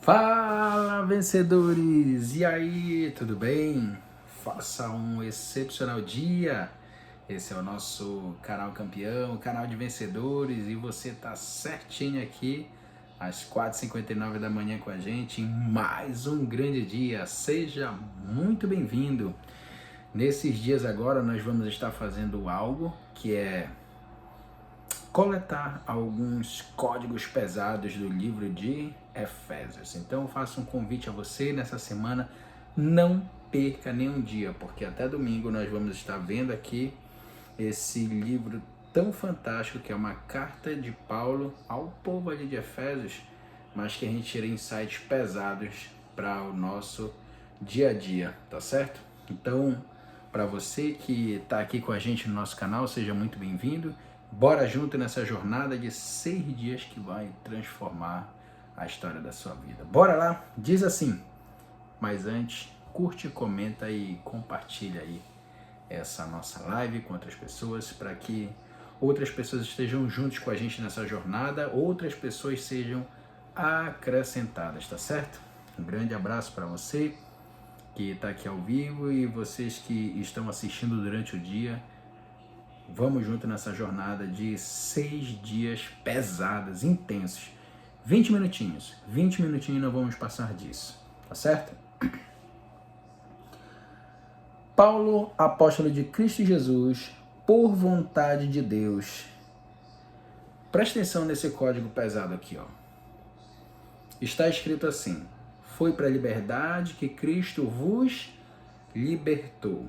Fala, vencedores! E aí, tudo bem? Faça um excepcional dia. Esse é o nosso canal campeão, canal de vencedores, e você tá certinho aqui às 4h59 da manhã com a gente em mais um grande dia. Seja muito bem-vindo. Nesses dias agora nós vamos estar fazendo algo que é coletar alguns códigos pesados do livro de Efésios. Então eu faço um convite a você nessa semana, não perca nenhum dia, porque até domingo nós vamos estar vendo aqui esse livro tão fantástico que é uma carta de Paulo ao povo ali de Efésios, mas que a gente tira insights pesados para o nosso dia a dia, tá certo? Então, para você que está aqui com a gente no nosso canal, seja muito bem-vindo. Bora junto nessa jornada de 6 dias que vai transformar a história da sua vida. Bora lá? Diz assim, mas antes, curte, comenta e compartilha aí essa nossa live com outras pessoas, para que outras pessoas estejam juntos com a gente nessa jornada, outras pessoas sejam acrescentadas, tá certo? Um grande abraço para você que está aqui ao vivo e vocês que estão assistindo durante o dia. Vamos junto nessa jornada de 6 dias pesados, intensos. 20 minutinhos não vamos passar disso, tá certo? Paulo, apóstolo de Cristo Jesus, por vontade de Deus. Presta atenção nesse código pesado aqui, ó. Está escrito assim: foi para a liberdade que Cristo vos libertou.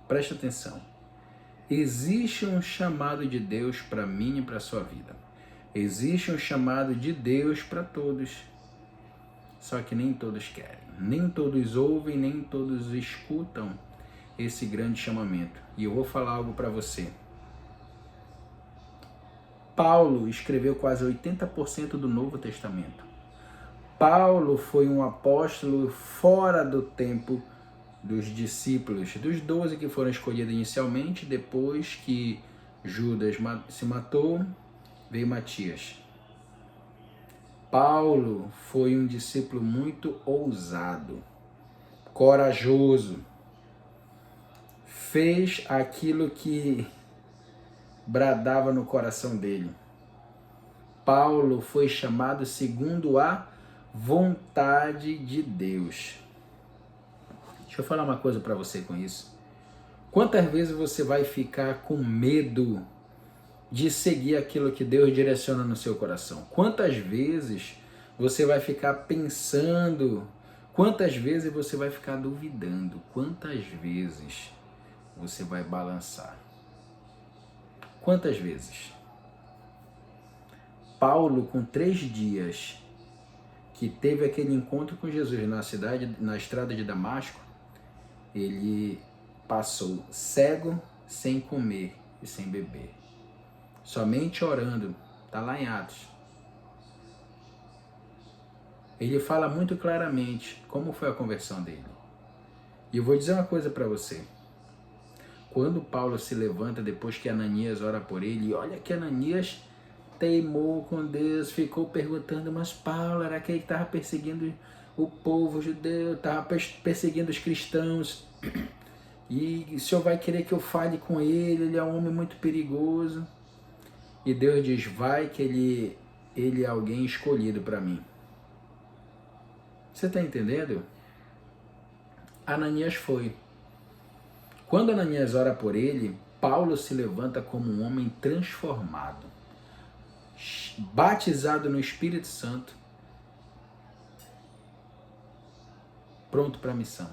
Presta atenção. Existe um chamado de Deus para mim e para a sua vida. Existe um chamado de Deus para todos. Só que nem todos querem. Nem todos ouvem, nem todos escutam esse grande chamamento. E eu vou falar algo para você. Paulo escreveu quase 80% do Novo Testamento. Paulo foi um apóstolo fora do tempo dos discípulos, dos 12 que foram escolhidos inicialmente. Depois que Judas se matou, veio Matias. Paulo foi um discípulo muito ousado, corajoso, fez aquilo que bradava no coração dele. Paulo foi chamado segundo a vontade de Deus. Deixa eu falar uma coisa para você com isso. Quantas vezes você vai ficar com medo de seguir aquilo que Deus direciona no seu coração? Quantas vezes você vai ficar pensando? Quantas vezes você vai ficar duvidando? Quantas vezes você vai balançar? Quantas vezes? Paulo, com 3 dias que teve aquele encontro com Jesus na estrada de Damasco, ele passou cego, sem comer e sem beber, somente orando. Está lá em Atos. Ele fala muito claramente como foi a conversão dele. E eu vou dizer uma coisa para você. Quando Paulo se levanta depois que Ananias ora por ele, olha que Ananias teimou com Deus, ficou perguntando, mas Paulo era aquele que estava perseguindo o povo judeu, estava perseguindo os cristãos, e o senhor vai querer que eu fale com ele é um homem muito perigoso. E Deus diz, vai que ele é alguém escolhido para mim. Você está entendendo? Ananias foi. Quando Ananias ora por ele, Paulo se levanta como um homem transformado, batizado no Espírito Santo, pronto para a missão.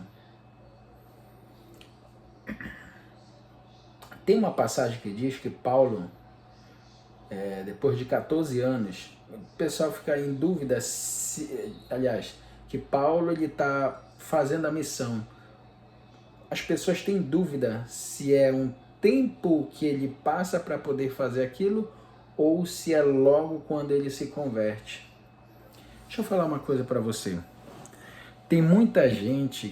Tem uma passagem que diz que Paulo, depois de 14 anos, o pessoal fica em dúvida, que Paulo está fazendo a missão. As pessoas têm dúvida se é um tempo que ele passa para poder fazer aquilo ou se é logo quando ele se converte. Deixa eu falar uma coisa para você. Tem muita gente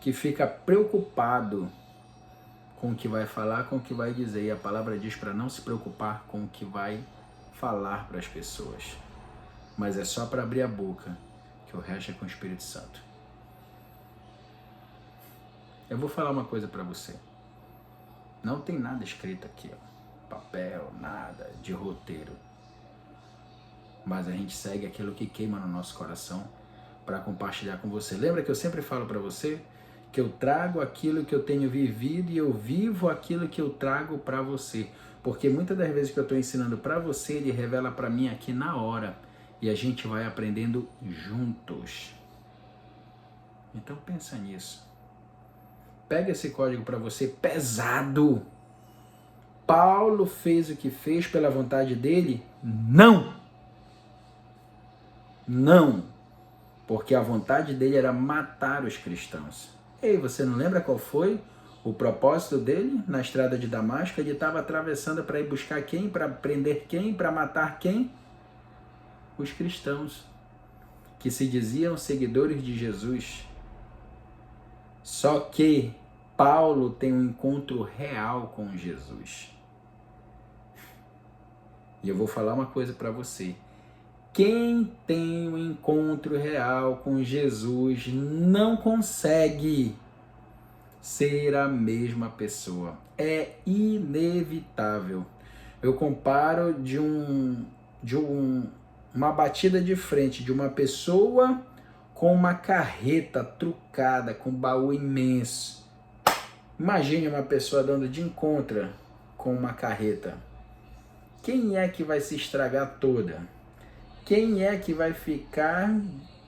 que fica preocupado com o que vai falar, com o que vai dizer. E a palavra diz para não se preocupar com o que vai falar para as pessoas. mas é só para abrir a boca, que o resto é com o Espírito Santo. Eu vou falar uma coisa para você. Não tem nada escrito aqui, ó. Papel, nada de roteiro. Mas a gente segue aquilo que queima no nosso coração para compartilhar com você. Lembra que eu sempre falo para você que eu trago aquilo que eu tenho vivido e eu vivo aquilo que eu trago para você. Porque muitas das vezes que eu estou ensinando para você, ele revela para mim aqui na hora. E a gente vai aprendendo juntos. Então pensa nisso. Pega esse código para você pesado. Paulo fez o que fez pela vontade dele? Não! Não! Porque a vontade dele era matar os cristãos. Ei, você não lembra qual foi o propósito dele na estrada de Damasco? Ele estava atravessando para ir buscar quem? Para prender quem? Para matar quem? Os cristãos, que se diziam seguidores de Jesus. Só que Paulo tem um encontro real com Jesus. E eu vou falar uma coisa para você. Quem tem um encontro real com Jesus não consegue ser a mesma pessoa. É inevitável. Eu comparo uma batida de frente de uma pessoa com uma carreta trucada, com um baú imenso. Imagine uma pessoa dando de encontro com uma carreta. Quem é que vai se estragar toda? Quem é que vai ficar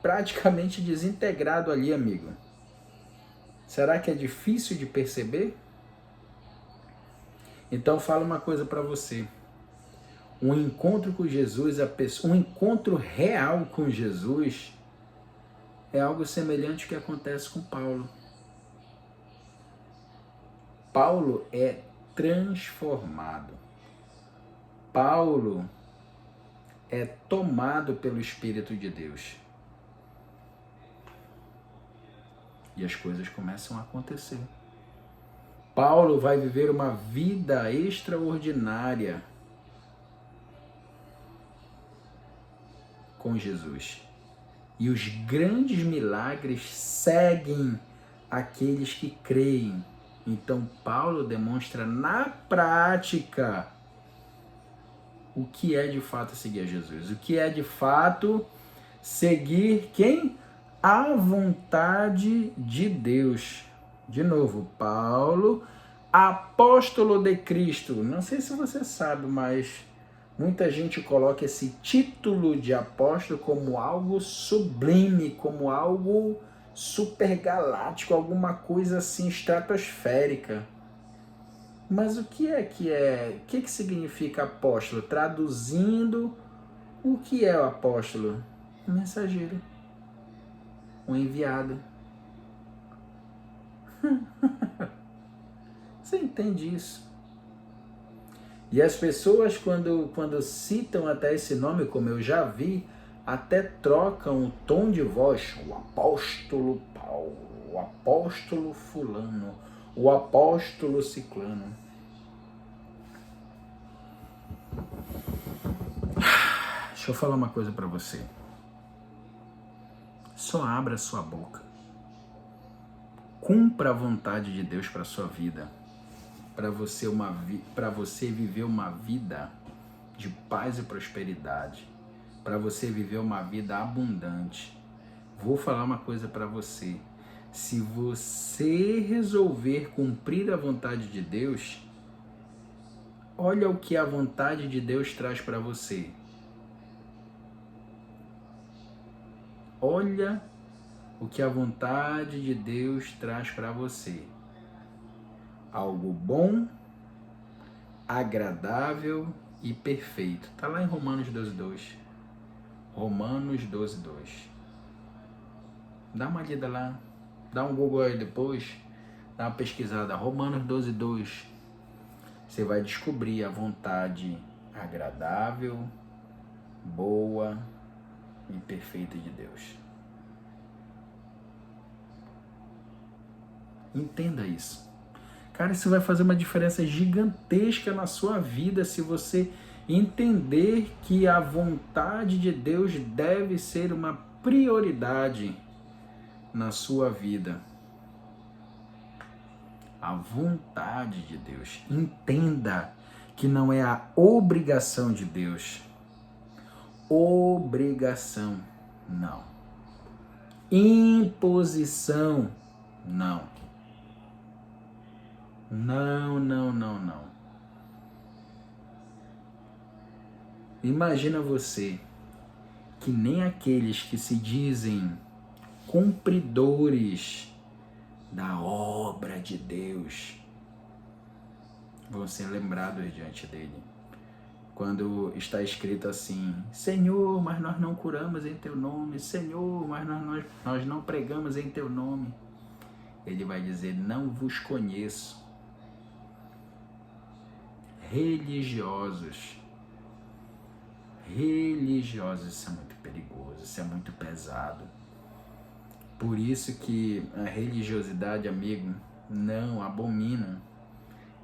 praticamente desintegrado ali, amigo? Será que é difícil de perceber? Então fala uma coisa para você. Um encontro com Jesus, um encontro real com Jesus é algo semelhante ao que acontece com Paulo. Paulo é transformado. Paulo é tomado pelo Espírito de Deus. E as coisas começam a acontecer. Paulo vai viver uma vida extraordinária com Jesus. E os grandes milagres seguem aqueles que creem. Então Paulo demonstra na prática o que é de fato seguir a Jesus. O que é de fato seguir quem? A vontade de Deus. De novo, Paulo, apóstolo de Cristo. Não sei se você sabe, mas muita gente coloca esse título de apóstolo como algo sublime, como algo supergaláctico, alguma coisa assim estratosférica. Mas o que significa apóstolo? Traduzindo, o que é o apóstolo? Um mensageiro, um enviado. Você entende isso? E as pessoas, quando citam até esse nome, como eu já vi, até trocam o tom de voz. O apóstolo Paulo, o apóstolo fulano, o apóstolo ciclano. Deixa eu falar uma coisa para você. Só abra sua boca. Cumpra a vontade de Deus para sua vida. Para você viver uma vida de paz e prosperidade. Para você viver uma vida abundante. Vou falar uma coisa para você. Se você resolver cumprir a vontade de Deus, olha o que a vontade de Deus traz para você. Olha o que a vontade de Deus traz para você. Algo bom, agradável e perfeito. Está lá em Romanos 12:2. Romanos 12:2. Dá uma lida lá. Dá um Google aí depois. Dá uma pesquisada. Romanos 12:2. Você vai descobrir a vontade agradável, boa e perfeita de Deus. Entenda isso. Cara, isso vai fazer uma diferença gigantesca na sua vida se você Entender que a vontade de Deus deve ser uma prioridade na sua vida. A vontade de Deus. Entenda que não é a obrigação de Deus. Obrigação, não. Imposição, não. Não. Imagina você que nem aqueles que se dizem cumpridores da obra de Deus vão ser lembrados diante dele. Quando está escrito assim: Senhor, mas nós não curamos em teu nome. Senhor, mas nós não pregamos em teu nome. Ele vai dizer: não vos conheço. Religiosos, isso é muito perigoso, isso é muito pesado. Por isso que a religiosidade, amigo, não abomina.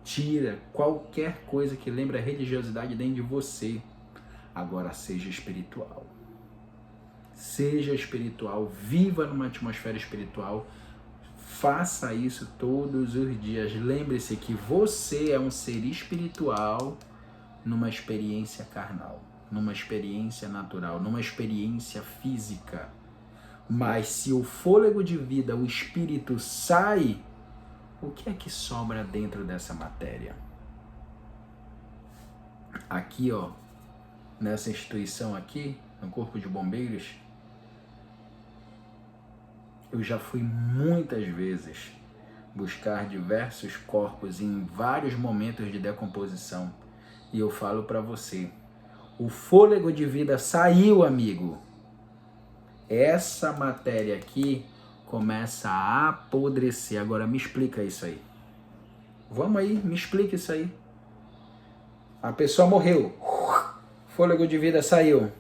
Tira qualquer coisa que lembre a religiosidade dentro de você. Agora seja espiritual. Seja espiritual, viva numa atmosfera espiritual. Faça isso todos os dias. Lembre-se que você é um ser espiritual numa experiência carnal, numa experiência natural, numa experiência física. Mas se o fôlego de vida, o espírito sai, o que é que sobra dentro dessa matéria? Aqui, ó, nessa instituição aqui, no Corpo de Bombeiros, eu já fui muitas vezes buscar diversos corpos em vários momentos de decomposição. E eu falo para você, o fôlego de vida saiu, amigo. Essa matéria aqui começa a apodrecer. Agora me explica isso aí. Vamos aí, me explica isso aí. A pessoa morreu. Fôlego de vida saiu.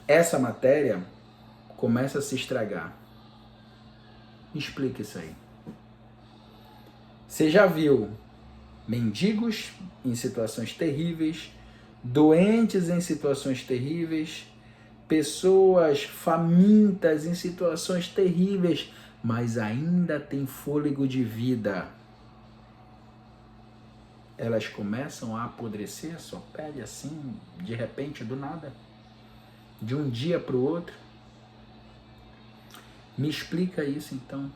Essa matéria começa a se estragar. Me explica isso aí. Você já viu mendigos em situações terríveis, doentes em situações terríveis, pessoas famintas em situações terríveis, mas ainda tem fôlego de vida. Elas começam a apodrecer a sua pele assim, de repente, do nada, de um dia para o outro. Me explica isso então.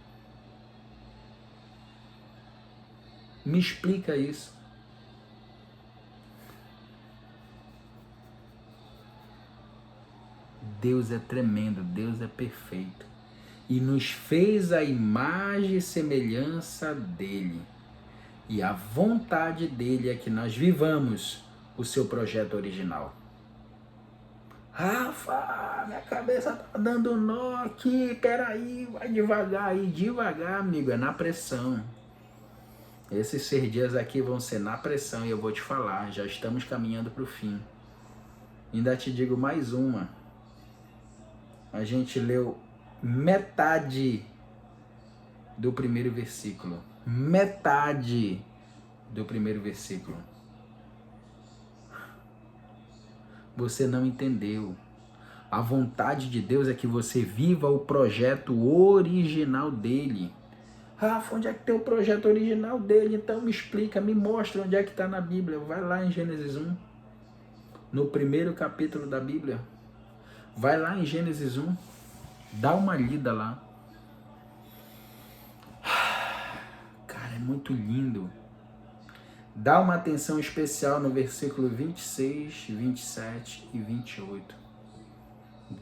Me explica isso. Deus é tremendo, Deus é perfeito. E nos fez a imagem e semelhança dele. E a vontade dele é que nós vivamos o seu projeto original. Rafa, minha cabeça tá dando nó aqui, peraí, vai devagar aí, devagar, amigo, é na pressão. Esses 6 dias aqui vão ser na pressão e eu vou te falar, já estamos caminhando para o fim. Ainda te digo mais uma. A gente leu metade do primeiro versículo. Metade do primeiro versículo. Você não entendeu. A vontade de Deus é que você viva o projeto original dele. Rafa, onde é que tem o projeto original dele? Então me explica, me mostra onde é que está na Bíblia. Vai lá em Gênesis 1, no primeiro capítulo da Bíblia. Vai lá em Gênesis 1, dá uma lida lá. Cara, é muito lindo. Dá uma atenção especial no versículo 26, 27 e 28.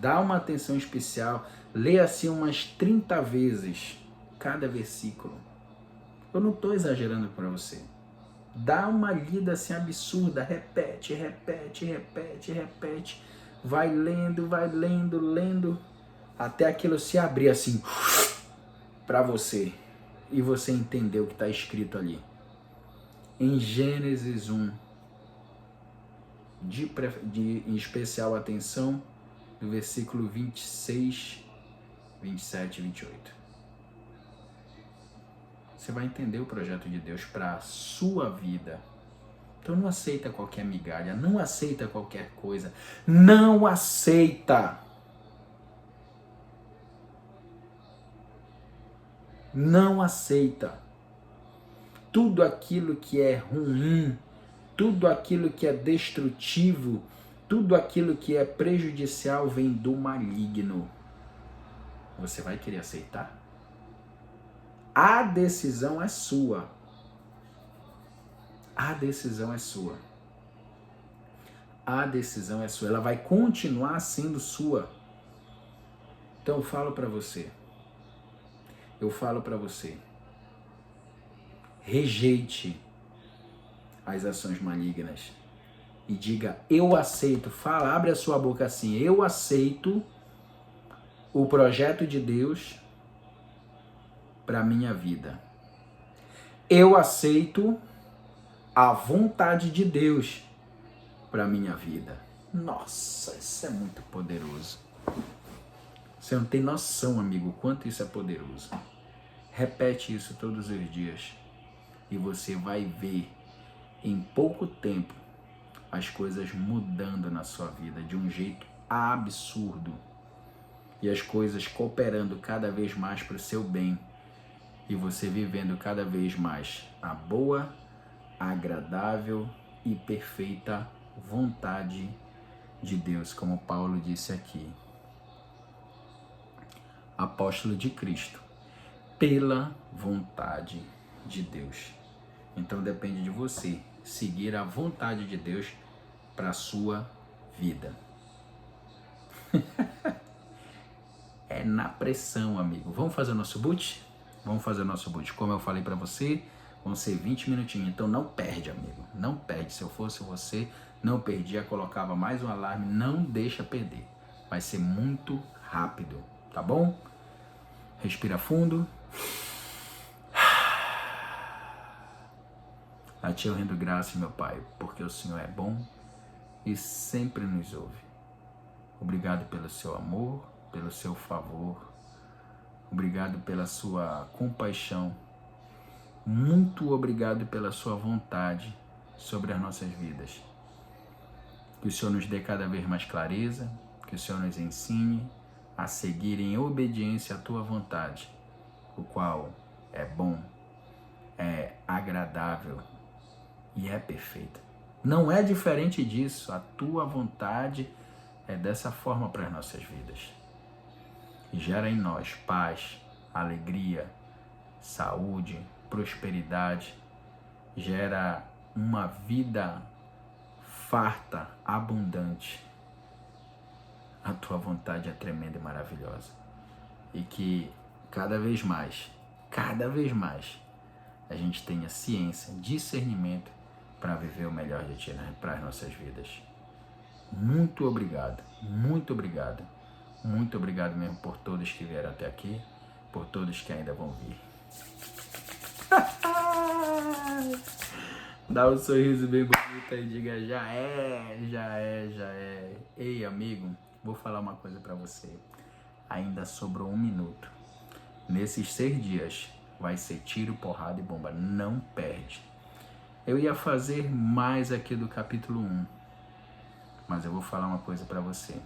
Dá uma atenção especial. Lê assim umas 30 vezes cada versículo. Eu não estou exagerando para você. Dá uma lida assim absurda. Repete. Vai lendo. Até aquilo se abrir assim para você. E você entender o que está escrito ali. Em Gênesis 1, em especial atenção, no versículo 26, 27 e 28. você vai entender o projeto de Deus para a sua vida. Então não aceita qualquer migalha, não aceita qualquer coisa, não aceita. Não aceita. Tudo aquilo que é ruim, tudo aquilo que é destrutivo, tudo aquilo que é prejudicial vem do maligno. Você vai querer aceitar? A decisão é sua. A decisão é sua. A decisão é sua. Ela vai continuar sendo sua. Então eu falo para você. Rejeite as ações malignas e diga: eu aceito. Fala, abre a sua boca assim: eu aceito o projeto de Deus para minha vida. Eu aceito a vontade de Deus para minha vida. Nossa, isso é muito poderoso. Você não tem noção, amigo, o quanto isso é poderoso. Repete isso todos os dias e você vai ver em pouco tempo as coisas mudando na sua vida de um jeito absurdo e as coisas cooperando cada vez mais para o seu bem e você vivendo cada vez mais a boa, agradável e perfeita vontade de Deus, como Paulo disse aqui. Apóstolo de Cristo, pela vontade de Deus. Então depende de você seguir a vontade de Deus para a sua vida. É na pressão, amigo. Vamos fazer o nosso boot? Vamos fazer o nosso boot. Como eu falei para você, vão ser 20 minutinhos. Então não perde, amigo. Não perde. Se eu fosse você, não perdia. Colocava mais um alarme. Não deixa perder. Vai ser muito rápido. Tá bom? Respira fundo. A ti eu rendo graça, meu Pai, porque o Senhor é bom e sempre nos ouve. Obrigado pelo seu amor, pelo seu favor. Obrigado pela sua compaixão. Muito obrigado pela sua vontade sobre as nossas vidas. Que o Senhor nos dê cada vez mais clareza, que o Senhor nos ensine a seguir em obediência à tua vontade, o qual é bom, é agradável e é perfeita. Não é diferente disso, a tua vontade é dessa forma para as nossas vidas. E gera em nós paz, alegria, saúde, prosperidade, gera uma vida farta, abundante. A tua vontade é tremenda e maravilhosa. E que cada vez mais, a gente tenha ciência, discernimento para viver o melhor de ti, né, para as nossas vidas. Muito obrigado, muito obrigado. Muito obrigado mesmo por todos que vieram até aqui, por todos que ainda vão vir. Dá um sorriso bem bonito e diga: já é. Ei, amigo, vou falar uma coisa pra você. Ainda sobrou 1 minuto. Nesses 6 dias vai ser tiro, porrada e bomba. Não perde. Eu ia fazer mais aqui do capítulo 1, mas eu vou falar uma coisa pra você.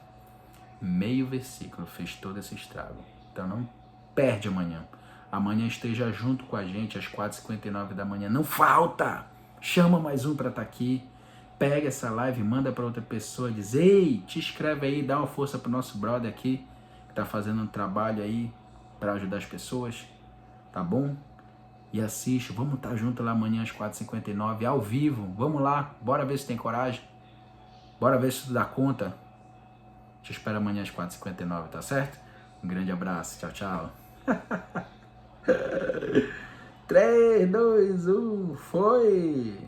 Meio versículo fez todo esse estrago. Então não perde amanhã. Amanhã esteja junto com a gente às 4h59 da manhã. Não falta! Chama mais um para estar aqui. Pega essa live, manda para outra pessoa. Diz: ei, te inscreve aí, dá uma força pro nosso brother aqui, que tá fazendo um trabalho aí para ajudar as pessoas. Tá bom? E assiste. Vamos estar junto lá amanhã às 4h59, ao vivo. Vamos lá. Bora ver se tem coragem. Bora ver se tu dá conta. Te espero amanhã às 4h59, tá certo? Um grande abraço. Tchau, tchau. 3, 2, 1, foi!